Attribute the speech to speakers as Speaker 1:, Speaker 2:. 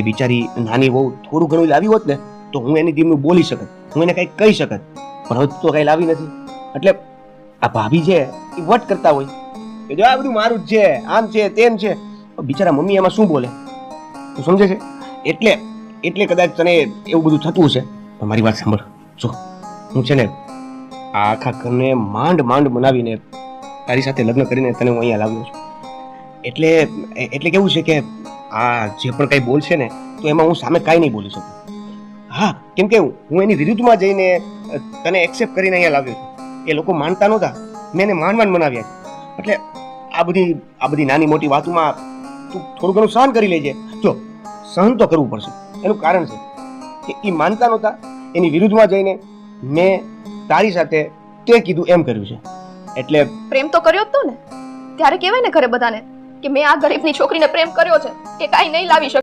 Speaker 1: બિચારી નાની વહુ થોડું ઘણું લાવી હોત ને તો હું એની દીમનું બોલી શકત, હું એને કંઈક કહી શકત, પણ હવે તો કંઈ લાવી નથી. એટલે આ ભાભી છે એ વટ કરતા હોય કે જો આ બધું મારું જ છે, આમ છે તેમ છે. બિચારા મમ્મી એમાં શું બોલે, તું સમજે છે? એટલે એટલે કદાચ તને એવું બધું થતું હશે. પણ મારી વાત સાંભળ, જો હું છે ને આ આખા ઘરને માંડ માંડ બનાવીને તારી સાથે લગ્ન કરીને તને હું અહીંયા લાવ્યો છું. એટલે કેવું છે કે આ જે પણ કંઈ બોલશે ને તો એમાં હું સામે કાંઈ નહીં બોલી શકું. હા, કેમ કે હું એની વિરુદ્ધમાં જઈને તને એક્સેપ્ટ કરીને અહીંયા લાવ્યો છું. એ લોકો માનતા નહોતા, મેં એને માનવાન બનાવ્યા છે. એટલે આ બધી નાની મોટી વાતોમાં તું થોડું ઘણું સહન કરી લેજે. જો સહન તો કરવું પડશે, એનું કારણ છે કે એ માનતા નહોતા, એની વિરુદ્ધમાં જઈને મેં તારી સાથે તે કીધું એમ કર્યું છે. એટલે
Speaker 2: પ્રેમ તો કર્યો જ તો ને, ત્યારે કહેવાય ને ઘરે બધાને કે મેં આ ગરીબની છોકરીને પ્રેમ કર્યો છે, કે કાંઈ નહીં લાવી શકે.